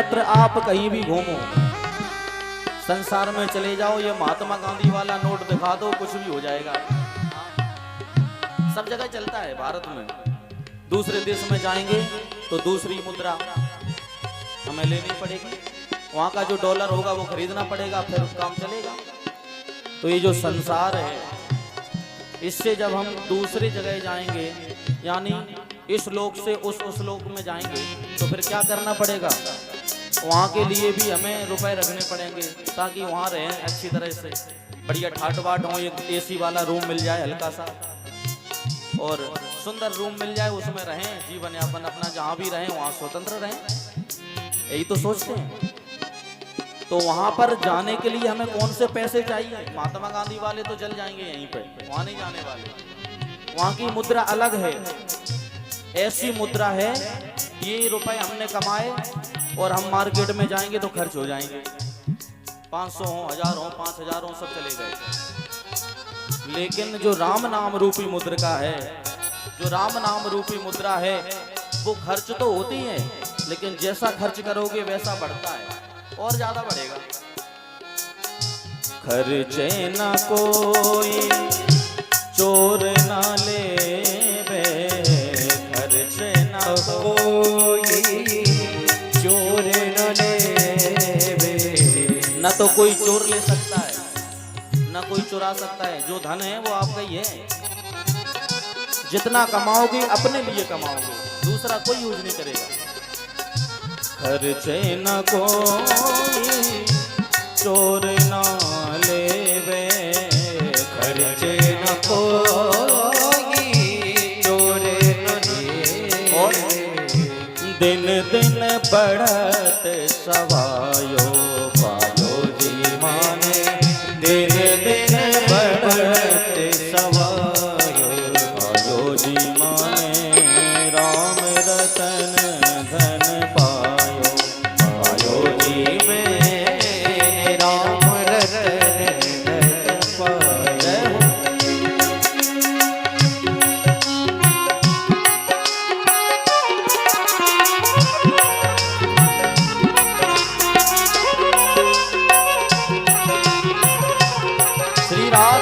अन्यत्र आप कहीं भी घूमो, संसार में चले जाओ, ये महात्मा गांधी वाला नोट दिखा दो, कुछ भी हो जाएगा। सब जगह चलता है भारत में। दूसरे देश में जाएंगे तो दूसरी मुद्रा हमें लेनी पड़ेगी, वहां का जो डॉलर होगा वो खरीदना पड़ेगा, फिर काम चलेगा। तो ये जो संसार है, इससे जब हम दूसरी जगह जाएंगे, यानी इस लोक से उस लोक में जाएंगे, तो फिर क्या करना पड़ेगा? वहाँ के लिए भी हमें रुपए रखने पड़ेंगे ताकि वहाँ रहें अच्छी तरह से, बढ़िया ठाट बाट हो, एक एसी वाला रूम मिल जाए हल्का सा, और सुंदर रूम मिल जाए, उसमें रहें, जीवन यापन अपना जहाँ भी रहें वहाँ स्वतंत्र रहें, यही तो सोचते हैं। तो वहाँ पर जाने के लिए हमें कौन से पैसे चाहिए? महात्मा गांधी वाले तो चल जाएंगे यहीं पे, वहाँ नहीं जाने वाले। वहाँ की मुद्रा अलग है, ऐसी मुद्रा है, ये रुपए हमने कमाए और हम मार्केट में जाएंगे तो खर्च हो जाएंगे, 500 हो, 1000 हो, 5000 हो, सब चले गए। लेकिन जो राम नाम रूपी मुद्रा है, जो राम नाम रूपी मुद्रा है, वो खर्च तो होती है, लेकिन जैसा खर्च करोगे वैसा बढ़ता है और ज्यादा बढ़ेगा। खर्चे ना कोई चोर ना लेवे, खर्चे ना कोई चोर ना लेवे। न तो कोई चोर ले सकता है, न कोई चुरा सकता है। जो धन है वो आपका ही है। जितना कमाओगे अपने लिए कमाओगे, दूसरा कोई यूज नहीं करेगा। खर्चे न कोई चोर ना लेवे, खर्चे न कोई चोर न लेवे। और दिन दिन बढ़त सवायो पायो जी माने, दिन दिन बढ़त सवायो पायो जी माने। राम रतन धन पायो पायो जी में, राम रतन धन पायो। श्री राम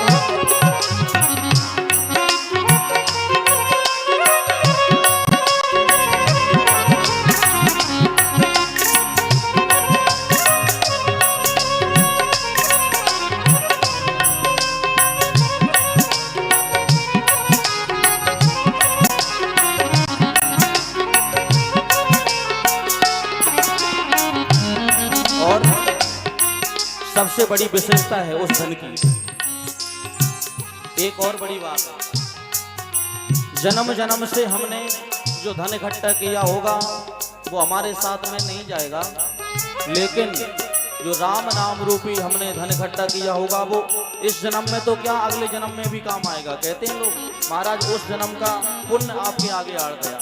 सबसे बड़ी विशेषता है उस धन की। एक और बड़ी बात है, जन्म जन्म से हमने जो धन इकट्ठा किया होगा वो हमारे साथ में नहीं जाएगा, लेकिन जो राम नाम रूपी हमने धन इकट्ठा किया होगा वो इस जन्म में तो क्या, अगले जन्म में भी काम आएगा। कहते हैं लोग, महाराज उस जन्म का पुण्य आपके आगे आड़ गया।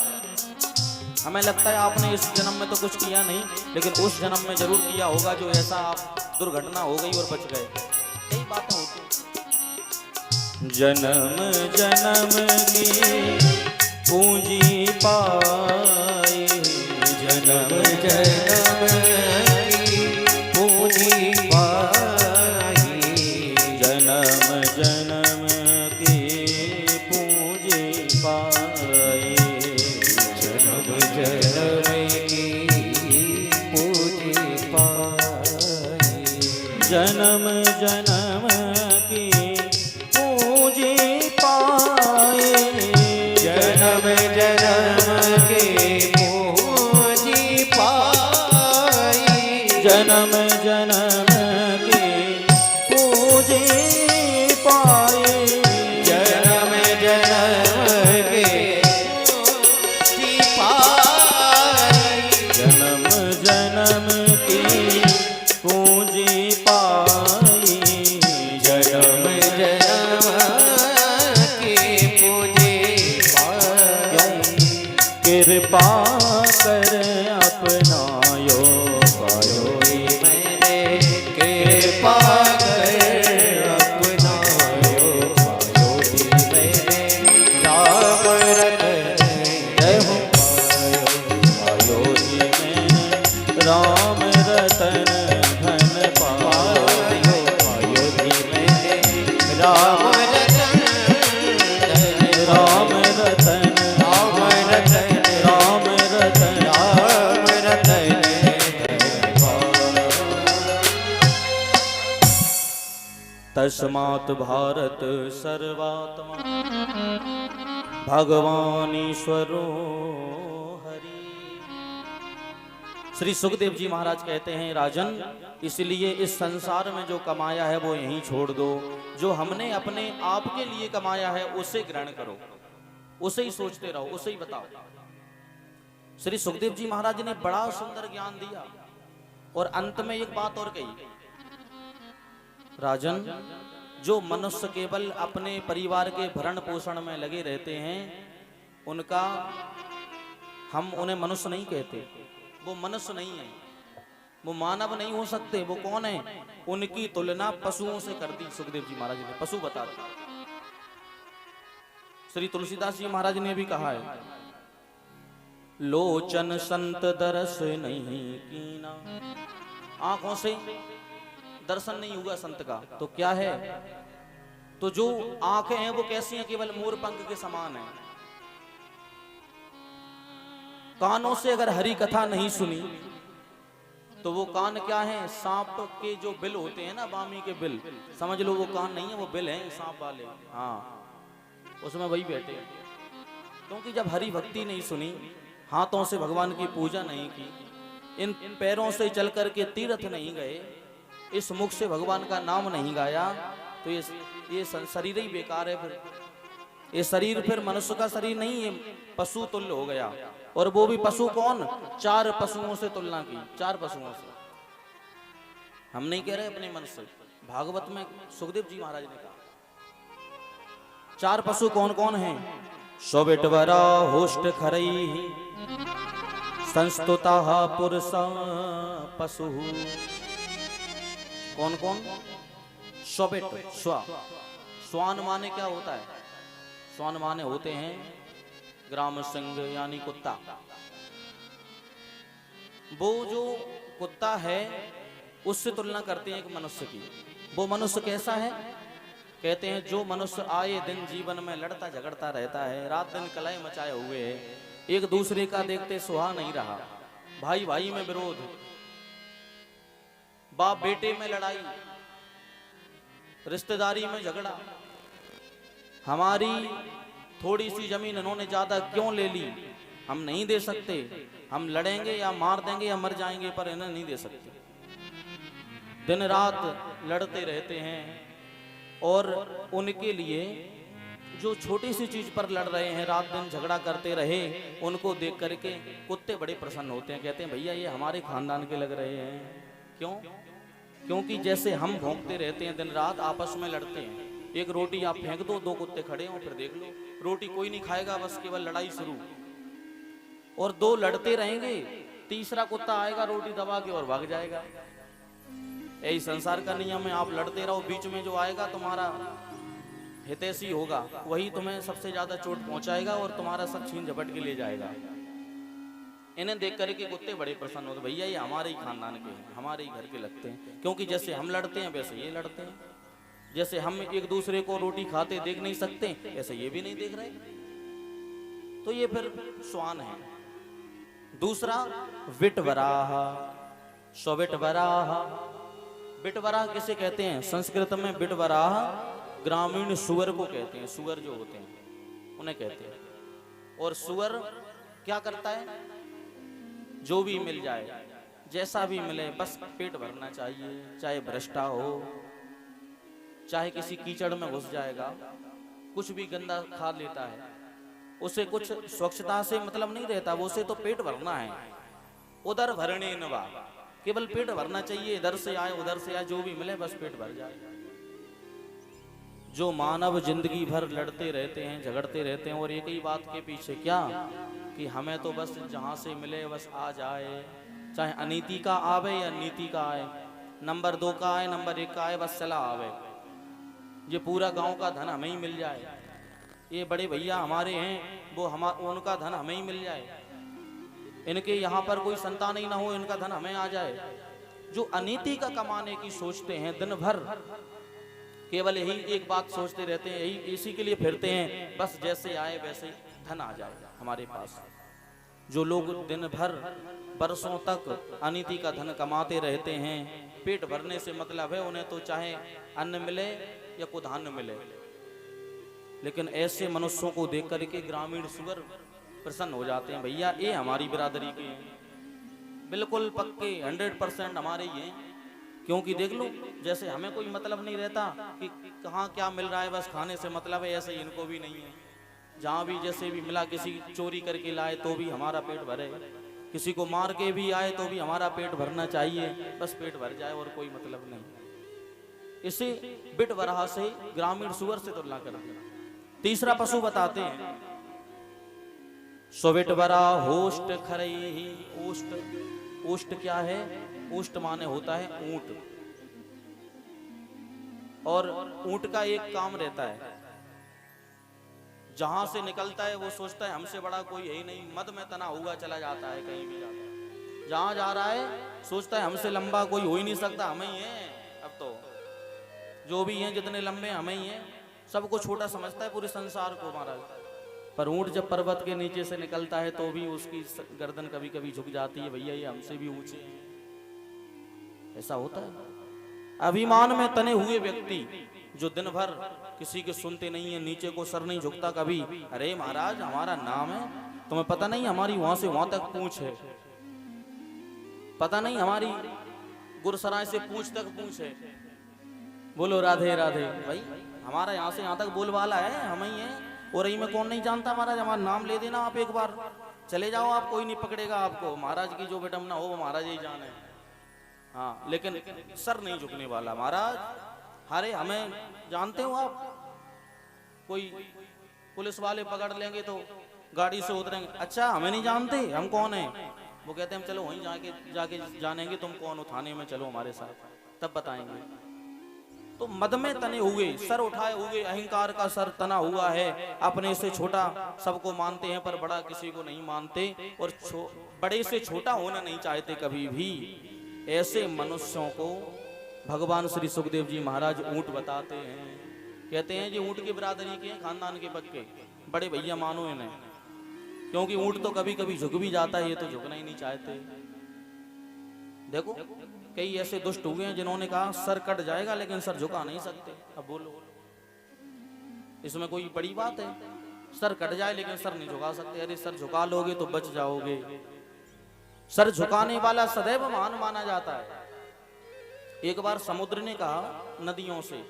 हमें लगता है आपने इस जन्म में तो कुछ किया नहीं, लेकिन उस जन्म में जरूर किया होगा, जो ऐसा आप दुर्घटना हो गई और बच गए। यही बातें होती हैं। जन्म जन्म की पूंजी पाई, जन्म जन्म की पूंजी पाई, जन्म जन्म की पूंजी पाई, जन्म जन्म की पूंजी पाई, जन्म जन्म की पूंजी पाए, जन्म जन्म की पूंजी पाए, जन्म जन्म की पूंजी पाए, जन्म जन्म की पूंजी पाए, जन्म जन्म की पूंजी पाई, जन्म जन्म की पूंजी पाई। कृपा कर अपनायो पायो मैंने, कृपा कर अपनायो पायो मैंने। राम रतन जय हो पायो पायो मैंने, राम तस्मात् भारत सर्वात्मा भगवान ईश्वरो हरि। श्री सुखदेव जी महाराज कहते हैं, राजन इसलिए इस संसार में जो कमाया है वो यहीं छोड़ दो, जो हमने अपने आप के लिए कमाया है उसे ग्रहण करो, उसे ही सोचते रहो, उसे ही बताओ। श्री सुखदेव जी महाराज ने बड़ा सुंदर ज्ञान दिया और अंत में एक बात और कही, राजन जो मनुष्य केवल अपने परिवार के भरण पोषण में लगे रहते हैं उनका, हम उन्हें मनुष्य नहीं कहते, वो मनुष्य नहीं है, वो मानव नहीं हो सकते। वो कौन है? उनकी तुलना पशुओं से कर दी सुखदेव जी महाराज ने, पशु बता दिया। श्री तुलसीदास जी महाराज ने भी कहा है, लोचन संत दरस नहीं कीना, आंखों से दर्शन नहीं हुआ संत का तो क्या है? तो जो आंखें हैं वो कैसी हैं? केवल मोर पंख के समान है। कानों से अगर हरि कथा नहीं सुनी तो वो कान क्या है? सांप के जो बिल होते हैं ना, बामी के बिल, समझ लो वो कान नहीं है, वो बिल है सांप वाले, हाँ उसमें वही बैठे। क्योंकि जब हरि भक्ति नहीं सुनी, हाथों से भगवान की पूजा नहीं की, इन पैरों से चल करके तीर्थ नहीं गए, इस मुख से भगवान का नाम नहीं गाया, तो ये शरीर ही बेकार है। फिर ये शरीर फिर मनुष्य का शरीर नहीं, ये पशु तुल्य हो गया। और वो भी पशु कौन? 4 पशुओं से तुलना की, 4 पशुओं से। हम नहीं कह रहे अपने मन से, भागवत में सुखदेव जी महाराज ने कहा 4 पशु कौन कौन हैं? सौबिटवरा होष्ट खरई संस्तुता पुरुषा पशु। कौन कौन? सौबिट, स्वान माने क्या होता है? स्वान माने होते हैं ग्राम सिंह यानी कुत्ता। वो जो कुत्ता है उससे तुलना करते हैं एक मनुष्य की। वो मनुष्य कैसा है? कहते हैं जो मनुष्य आए दिन जीवन में लड़ता झगड़ता रहता है, रात दिन कलह मचाए हुए है, एक दूसरे का देखते सुहा नहीं रहा, भाई भाई में विरोध, बाप बेटे में लड़ाई, रिश्तेदारी में झगड़ा, हमारी थोड़ी सी जमीन इन्होंने ज्यादा क्यों ले ली, हम नहीं दे सकते, हम लड़ेंगे या मार देंगे या मर जाएंगे पर इन्हें नहीं दे सकते। दिन रात लड़ते रहते हैं और उनके लिए जो छोटी सी चीज पर लड़ रहे हैं, रात दिन झगड़ा करते रहे, उनको देख करके कुत्ते बड़े प्रसन्न होते हैं, कहते हैं भैया ये हमारे खानदान के लग रहे हैं। क्यों? क्योंकि जैसे हम भौंकते रहते हैं दिन रात, आपस में लड़ते हैं, एक रोटी आप फेंक दो, 2 कुत्ते खड़े हों, फिर देख लो रोटी कोई नहीं खाएगा, बस केवल लड़ाई शुरू। और 2 लड़ते रहेंगे, तीसरा कुत्ता आएगा रोटी दबा के और भाग जाएगा। यही संसार का नियम है, आप लड़ते रहो, बीच में जो आएगा तुम्हारा हितैषी होगा, वही तुम्हें सबसे ज्यादा चोट पहुंचाएगा और तुम्हारा सब छीन झपट के ले जाएगा। इन्हें देख करके कुत्ते बड़े प्रसन्न होते, भैया ये हमारे ही खानदान के हैं, हमारे ही घर के लगते हैं। क्योंकि जैसे हम लड़ते हैं वैसे ये लड़ते हैं, जैसे हम एक दूसरे को रोटी खाते देख नहीं सकते ऐसे ये भी नहीं देख रहे, तो ये फिर स्वान है। दूसरा विटवराह, सौबिटवराह। बिटवराह किसे कहते हैं? संस्कृत में बिटवराह ग्रामीण सुअर को कहते हैं, सुअर जो होते हैं उन्हें कहते हैं। और सुअर क्या करता है? जो भी मिल जाए, जैसा भी मिले, बस पेट भरना चाहिए, चाहे भ्रष्टा हो, चाहे किसी कीचड़ में घुस जाएगा, कुछ भी गंदा खा लेता है, उसे कुछ स्वच्छता से मतलब नहीं रहता, वो उसे तो पेट भरना है। उधर भरने नवा, केवल पेट भरना चाहिए, इधर से आए उधर से आए, जो भी मिले बस पेट भर जाए। जो मानव जिंदगी भर लड़ते रहते हैं, झगड़ते रहते हैं और एक ही बात के पीछे, क्या कि हमें तो बस जहां से मिले बस आ जाए, चाहे अनीति का आवे या नीति का आए, नंबर 2 का आए, नंबर 1 का आए, बस चला आवे, ये पूरा गांव का धन हमें ही मिल जाए, ये बड़े भैया हमारे हैं वो उनका धन हमें ही मिल जाए, इनके यहाँ पर कोई संतान ही ना हो, इनका धन हमें आ जाए। जो अनीति का कमाने की सोचते हैं, दिन भर केवल यही एक बात सोचते रहते हैं, यही इसी के लिए फिरते हैं, बस जैसे आए वैसे धन आ जाए हमारे पास। जो लोग दिन भर बरसों तक अनीति का धन कमाते रहते हैं, पेट भरने से मतलब है उन्हें तो चाहे अन्न मिले या को धान्य मिले। लेकिन ऐसे मनुष्यों को देख करके ग्रामीण सुअर प्रसन्न हो जाते हैं, भैया ये हमारी बिरादरी के हैं, बिल्कुल पक्के 100% हमारे ही हैं। क्योंकि देख लो, जैसे हमें कोई मतलब नहीं रहता कि कहाँ क्या मिल रहा है, बस खाने से मतलब है, ऐसे इनको भी नहीं है। जहाँ भी जैसे भी मिला, किसी चोरी करके लाए तो भी हमारा पेट भरे, किसी को मार के भी आए तो भी हमारा पेट भरना चाहिए, बस पेट भर जाए और कोई मतलब नहीं। इसे बिट बरहा से ग्रामीण सुअर से तुलना करते हैं। तीसरा पशु बताते हैं, सोबिट बरा होस्ट खरई। ओष्ट, ओष्ट क्या है? ओष्ट माने होता है ऊंट। और ऊंट का एक काम रहता है, जहां से निकलता है वो सोचता है हमसे बड़ा कोई है ही नहीं, मद में तना हुआ चला जाता है, कहीं भी जाता है, जहां जा रहा है सोचता है हमसे लंबा कोई हो ही नहीं सकता, हम ही हैं। अब तो जो भी हैं जितने लंबे हम ही हैं, सबको छोटा समझता है पूरे संसार को महाराज। पर ऊंट जब पर्वत के नीचे से निकलता है तो भी उसकी गर्दन कभी कभी झुक जाती है, भैया ये हमसे भी ऊंचे हैं। ऐसा होता है। अभिमान में तने हुए व्यक्ति जो दिन भर किसी के सुनते नहीं है, नीचे को सर नहीं झुकता कभी, अरे महाराज हमारा नाम है, तुम्हें पता नहीं हमारी वहां से वहां तक पूंछ है, पता नहीं हमारी गुरसराय से पूंछ तक पूंछ है, बोलो राधे राधे। भाई हमारा यहाँ से यहाँ तक बोलवाला है, हम ही हैं। और रही में कौन नहीं जानता महाराज, हमारा नाम ले देना आप एक बार, चले जाओ आप, कोई नहीं पकड़ेगा आपको। महाराज की जो विडम्बना हो वो महाराज ही जाने। हाँ, लेकिन सर नहीं झुकने वाला महाराज। अरे हमें जानते हो आप, कोई पुलिस वाले पकड़ लेंगे तो गाड़ी से उतरेंगे, अच्छा हमें नहीं जानते हम कौन है? वो कहते हैं हम चलो वहीं जाके जानेंगे तुम कौन हो, थाने में चलो हमारे साथ, तब बताएंगे। तो मद में तने हुए, सर उठाए हुए, अहंकार का सर तना हुआ है, अपने से छोटा सबको मानते हैं पर बड़ा किसी को नहीं मानते, और बड़े से छोटा होना नहीं चाहते कभी भी। ऐसे मनुष्यों को भगवान श्री सुखदेव जी महाराज ऊंट बताते हैं। कहते हैं ये ऊंट की बिरादरी के हैं, खानदान के पक्के, बड़े भैया मानो इन्हें, क्योंकि ऊंट तो कभी कभी झुक भी जाता है, ये तो झुकना ही नहीं चाहते। देखो कई ऐसे दुष्ट हुए हैं जिन्होंने कहा सर कट जाएगा लेकिन सर झुका नहीं सकते। अब बोलो इसमें कोई बड़ी बात है? सर कट जाए लेकिन सर नहीं झुका सकते। अरे सर झुका लोगे तो बच जाओगे। सर झुकाने वाला सदैव महान माना जाता है। एक बार समुद्र ने कहा नदियों से,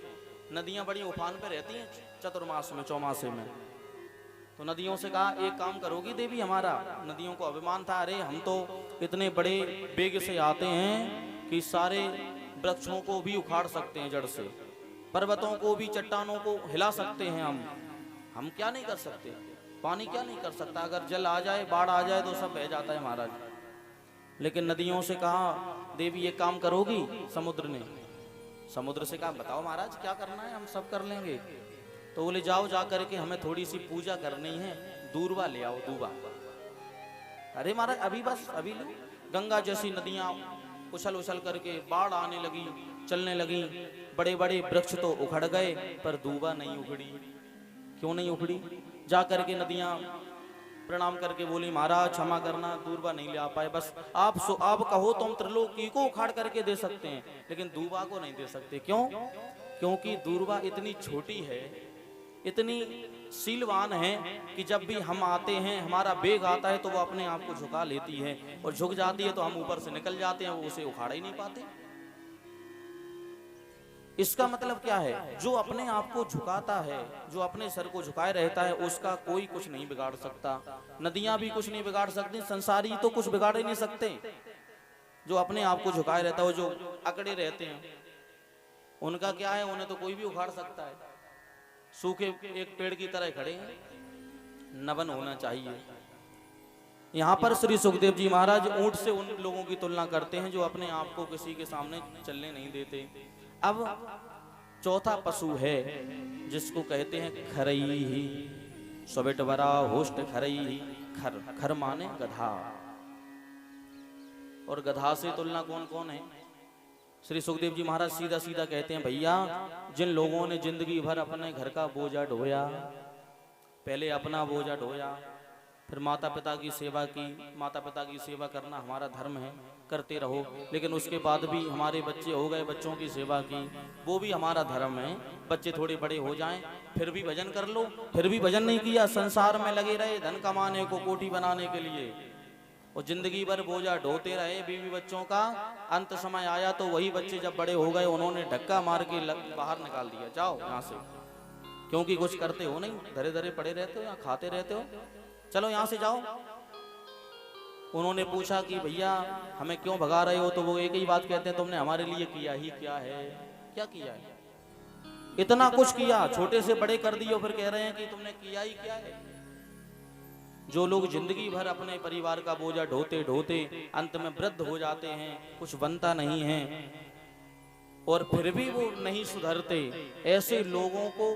नदियां बड़ी उफान पे रहती हैं चतुर्मास में, चौमासे में, तो नदियों से कहा एक काम करोगी देवी हमारा? नदियों को अभिमान था, अरे हम तो इतने बड़े वेग से आते हैं कि सारे वृक्षों को भी उखाड़ सकते हैं जड़ से, पर्वतों को भी, चट्टानों को हिला सकते हैं हम क्या नहीं कर सकते? पानी क्या नहीं कर सकता? अगर जल आ जाए, बाढ़ आ जाए तो सब बह जाता है महाराज। लेकिन नदियों से कहा देवी ये काम करोगी? समुद्र से कहा बताओ महाराज क्या करना है, हम सब कर लेंगे। तो बोले जाओ, जा करके हमें थोड़ी सी पूजा करनी है, दूर्वा ले आओ, दूबा। अरे महाराज अभी बस अभी लो। गंगा जैसी नदियां उछल उछल करके बाढ़ आने लगी, चलने लगी, बड़े बड़े वृक्ष तो उखड़ गए पर दूबा नहीं उखड़ी। क्यों नहीं उखड़ी? जा करके नदियां प्रणाम करके बोली महाराज क्षमा करना, दूबा नहीं ले आ पाए, बस आप कहो तो हम त्रिलोकी को उखाड़ करके दे सकते हैं, लेकिन दूबा को नहीं दे सकते। क्यों? क्योंकि दूबा इतनी छोटी है, इतनी सीलवान है कि जब भी हम आते हैं, हमारा बेग आता है तो वो अपने आप को झुका लेती है, और झुक जाती है तो हम ऊपर से निकल जाते हैं, वो उसे उखाड़ ही नहीं पाते। इसका मतलब क्या है? जो अपने आप को झुकाता है, जो अपने सर को झुकाए रहता है, उसका कोई कुछ नहीं बिगाड़ सकता। नदियां भी कुछ नहीं बिगाड़ सकती, संसारी तो कुछ बिगाड़ ही नहीं सकते। जो अपने आप को झुकाए रहता है, जो अकड़े रहते हैं, उनका क्या है? उन्हें तो कोई भी उखाड़ सकता है। सूखे एक पेड़ की तरह खड़े हैं, नवन होना चाहिए। यहाँ पर श्री सुखदेव जी महाराज ऊंट से उन लोगों की तुलना करते हैं जो अपने आप को किसी के सामने चलने नहीं देते। अब चौथा पशु है जिसको कहते हैं खरई। सोबिट बरा होस्ट खरई। खर, खर माने गधा, और गधा से तुलना कौन कौन है? श्री सुखदेव जी महाराज सीधा सीधा कहते हैं भैया जिन लोगों ने जिंदगी भर अपने घर का बोझा ढोया, पहले अपना बोझा ढोया, फिर माता पिता की सेवा की, माता पिता की सेवा करना हमारा धर्म है, करते रहो। लेकिन उसके बाद भी हमारे बच्चे हो गए, बच्चों की सेवा की, वो भी हमारा धर्म है। बच्चे थोड़े बड़े हो जाएं फिर भी भजन कर लो, फिर भी भजन नहीं किया, संसार में लगे रहे धन कमाने को, कोठी बनाने के लिए, और जिंदगी भर बोझा ढोते रहे बीवी बच्चों का। अंत समय आया तो वही बच्चे जब बड़े हो गए, उन्होंने धक्का मार के बाहर निकाल दिया, जाओ यहाँ से, क्योंकि कुछ करते हो नहीं, धरे धरे पड़े रहते हो, यहाँ खाते रहते हो, चलो यहाँ से जाओ। उन्होंने पूछा कि भैया हमें क्यों भगा रहे हो, तो वो एक ही बात कहते हैं, तुमने हमारे लिए किया ही क्या है, क्या किया है, इतना कुछ किया, छोटे से बड़े कर दिए, फिर कह रहे हैं कि तुमने किया ही क्या है। जो लोग जिंदगी भर अपने परिवार का बोझा ढोते ढोते अंत में वृद्ध हो जाते हैं, कुछ बनता नहीं है, और फिर भी वो नहीं सुधरते, ऐसे लोगों को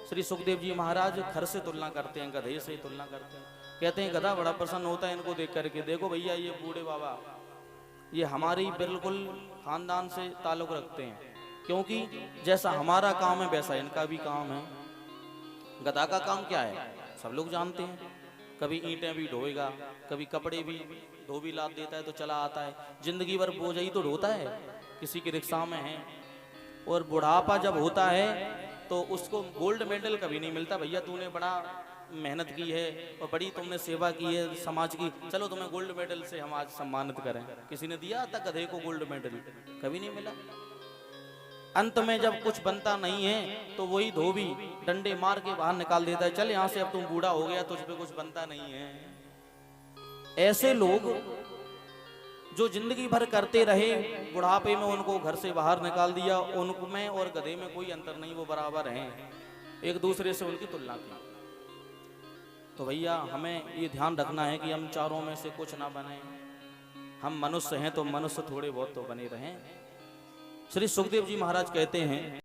श्री सुखदेव जी महाराज खर से तुलना करते हैं, गधे से तुलना करते हैं। कहते हैं गधा बड़ा प्रसन्न होता है इनको देख करके, देखो भैया ये बूढ़े बाबा ये हमारी बिल्कुल खानदान से ताल्लुक रखते हैं, क्योंकि जैसा हमारा काम है वैसा इनका भी काम है। गधा का काम क्या है सब लोग जानते हैं, कभी ईंटें भी ढोएगा, कभी कपड़े भी धो भी लाद देता है तो चला आता है, जिंदगी भर बोझ ही तो ढोता है, किसी की रिक्शा में है। और बुढ़ापा जब होता है तो उसको गोल्ड मेडल कभी नहीं मिलता, भैया तूने बड़ा मेहनत की है और बड़ी तुमने सेवा की है समाज की, चलो तुम्हें गोल्ड मेडल से हम आज सम्मानित करें। किसी ने दिया था गधे को गोल्ड मेडल? कभी नहीं मिला। अंत में जब कुछ बनता नहीं है तो वही धोबी डंडे मार के बाहर निकाल देता है, चल यहाँ से, अब तुम बूढ़ा हो गया, तुझ पे कुछ बनता नहीं है। ऐसे लोग जो जिंदगी भर करते रहे, बुढ़ापे में उनको घर से बाहर निकाल दिया, उनमें और गधे में कोई अंतर नहीं, वो बराबर हैं, एक दूसरे से उनकी तुलना की। तो भैया हमें ये ध्यान रखना है कि हम चारों में से कुछ ना बने, हम मनुष्य हैं तो मनुष्य थोड़े बहुत तो बने रहें। श्री सुखदेव जी महाराज कहते हैं